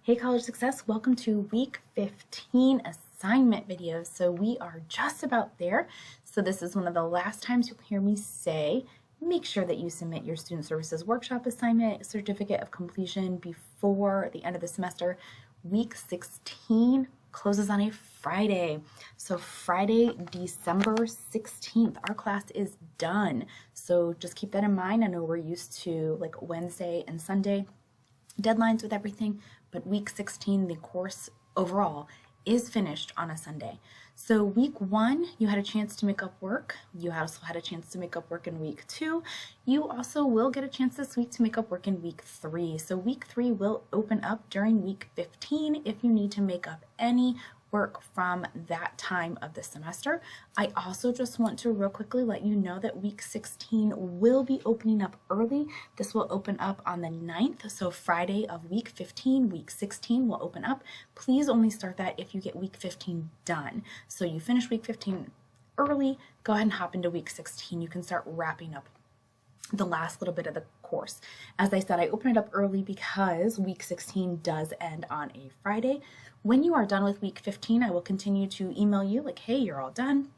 Hey College Success, welcome to week 15 assignment videos. So we are just about there. So this is one of the last times you'll hear me say, make sure that you submit your Student Services Workshop assignment certificate of completion before the end of the semester. Week 16 closes on a Friday. So Friday, December 16th, our class is done. So just keep that in mind. I know we're used to like Wednesday and Sunday deadlines with everything, but week 16, the course overall is finished on a Sunday. So week 1, you had a chance to make up work. You also had a chance to make up work in week 2. You also will get a chance this week to make up work in week 3. So week 3 will open up during week 15 if you need to make up any work from that time of the semester. I also just want to real quickly let you know that week 16 will be opening up early. This will open up on the 9th, so Friday of week 15, week 16 will open up. Please only start that if you get week 15 done. So you finish week 15 early, go ahead and hop into week 16. You can start wrapping up the last little bit of the course. As I said, I open it up early because week 16 does end on a Friday. When you are done with week 15, I will continue to email you like, hey, you're all done.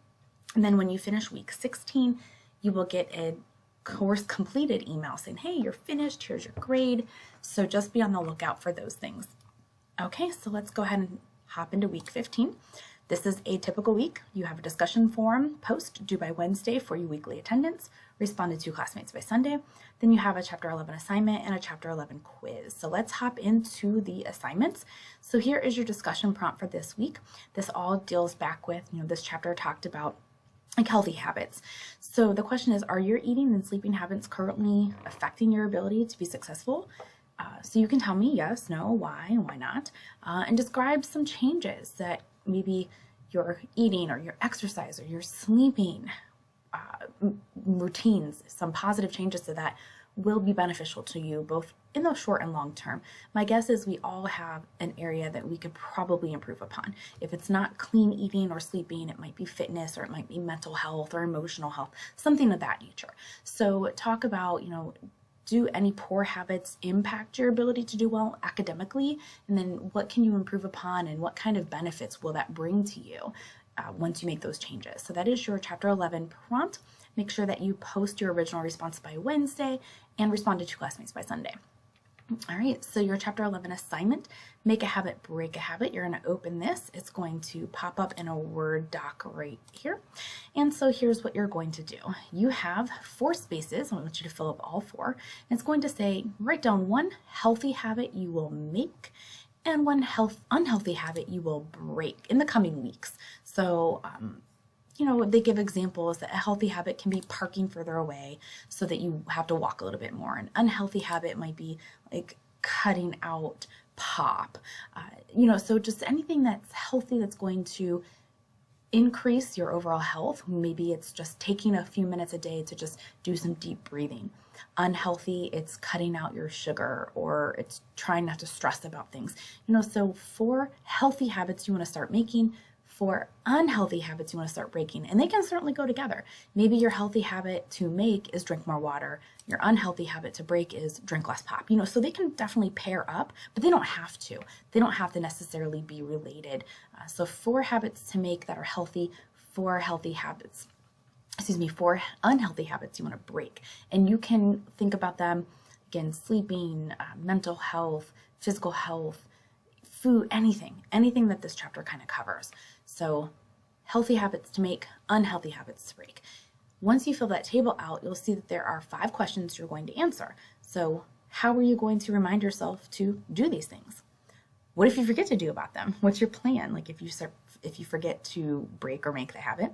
And then when you finish week 16, you will get a course completed email saying, hey, you're finished, here's your grade. So just be on the lookout for those things. Okay, so let's go ahead and hop into week 15. This is a typical week. You have a discussion forum post due by Wednesday for your weekly attendance, responded to classmates by Sunday. Then you have a Chapter 11 assignment and a Chapter 11 quiz. So let's hop into the assignments. So here is your discussion prompt for this week. This all deals back with, this chapter talked about like healthy habits. So the question is, are your eating and sleeping habits currently affecting your ability to be successful? So you can tell me yes, no, why, and why not, and describe some changes that maybe your eating or your exercise or your sleeping routines, some positive changes to that will be beneficial to you both in the short and long term. My guess is we all have an area that we could probably improve upon. If it's not clean eating or sleeping, it might be fitness or it might be mental health or emotional health, something of that nature. So talk about, do any poor habits impact your ability to do well academically? And then what can you improve upon and what kind of benefits will that bring to you once you make those changes? So that is your Chapter 11 prompt. Make sure that you post your original response by Wednesday and respond to classmates by Sunday. All right, so your Chapter 11 assignment, make a habit, break a habit. You're going to open this. It's going to pop up in a Word doc right here. And so here's what you're going to do. You have 4 spaces. I want you to fill up all 4. And it's going to say, write down one healthy habit you will make and one unhealthy habit you will break in the coming weeks. So, they give examples that a healthy habit can be parking further away so that you have to walk a little bit more. An unhealthy habit might be like cutting out pop, so just anything that's healthy that's going to increase your overall health. Maybe it's just taking a few minutes a day to just do some deep breathing. Unhealthy, it's cutting out your sugar or it's trying not to stress about things. So for healthy habits you want to start making, for unhealthy habits you want to start breaking, and they can certainly go together. Maybe your healthy habit to make is drink more water. Your unhealthy habit to break is drink less pop. So they can definitely pair up, but they don't have to. They don't have to necessarily be related. So 4 habits to make that are healthy, 4 unhealthy habits you want to break. And you can think about them, again, sleeping, mental health, physical health, food, anything that this chapter kind of covers. So healthy habits to make, unhealthy habits to break. Once you fill that table out, you'll see that there are 5 questions you're going to answer. So how are you going to remind yourself to do these things? What if you forget to do about them? What's your plan? Like if you forget to break or make the habit,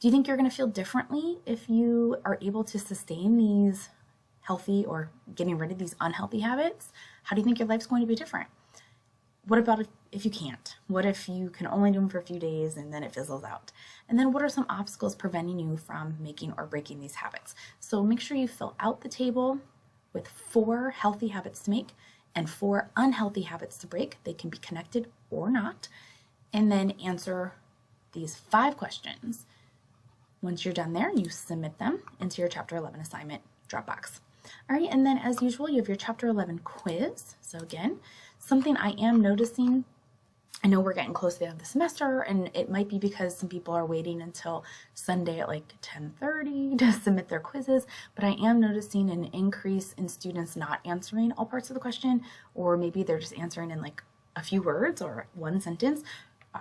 do you think you're going to feel differently if you are able to sustain these healthy or getting rid of these unhealthy habits? How do you think your life's going to be different? What about if you can't? What if you can only do them for a few days and then it fizzles out? And then what are some obstacles preventing you from making or breaking these habits? So make sure you fill out the table with 4 healthy habits to make and 4 unhealthy habits to break. They can be connected or not. And then answer these 5 questions. Once you're done there, you submit them into your Chapter 11 assignment Dropbox. All right, and then as usual, you have your Chapter 11 quiz. So again, Something I am noticing, I know we're getting close to the end of the semester, and it might be because some people are waiting until Sunday at like 10:30 to submit their quizzes, but I am noticing an increase in students not answering all parts of the question, or maybe they're just answering in like a few words or one sentence.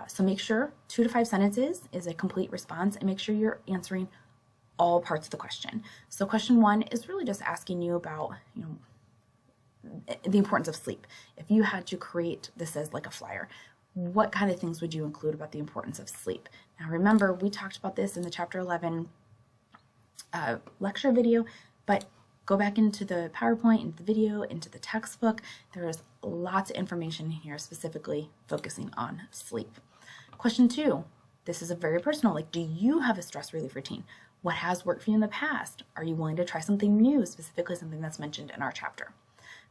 So make sure 2 to 5 sentences is a complete response, and make sure you're answering all parts of the question. So question 1 is really just asking you about, the importance of sleep. If you had to create this as like a flyer, what kind of things would you include about the importance of sleep? Now remember, we talked about this in the chapter 11 lecture video, but go back into the PowerPoint, into the video, into the textbook. There is lots of information here specifically focusing on sleep. Question 2, this is a very personal, like, do you have a stress relief routine? What has worked for you in the past? Are you willing to try something new, specifically something that's mentioned in our chapter?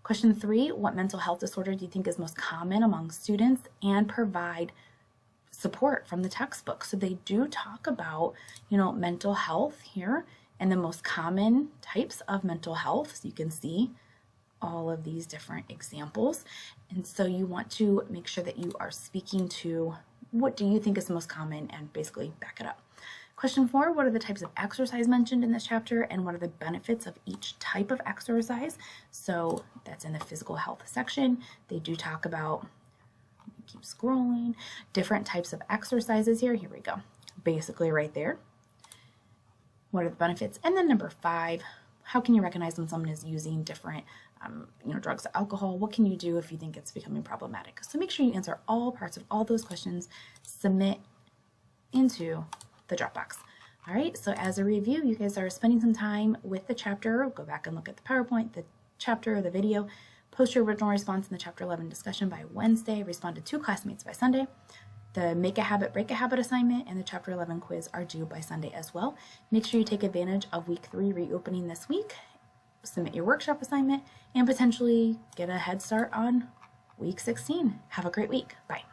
Question 3, what mental health disorder do you think is most common among students, and provide support from the textbook. So they do talk about, mental health here and the most common types of mental health. So you can see all of these different examples. And so you want to make sure that you are speaking to what do you think is the most common and basically back it up. Question 4, what are the types of exercise mentioned in this chapter, and what are the benefits of each type of exercise? So that's in the physical health section. They do talk about, keep scrolling, different types of exercises here. Here we go. Basically right there. What are the benefits? And then number 5, how can you recognize when someone is using different drugs or alcohol? What can you do if you think it's becoming problematic? So make sure you answer all parts of all those questions, submit into the Dropbox. All right, so as a review, you guys are spending some time with the chapter. Go back and look at the PowerPoint, the chapter, the video. Post your original response in the Chapter 11 discussion by Wednesday. Respond to 2 classmates by Sunday. The Make a Habit, Break a Habit assignment and the Chapter 11 quiz are due by Sunday as well. Make sure you take advantage of week 3 reopening this week. Submit your workshop assignment and potentially get a head start on week 16. Have a great week. Bye.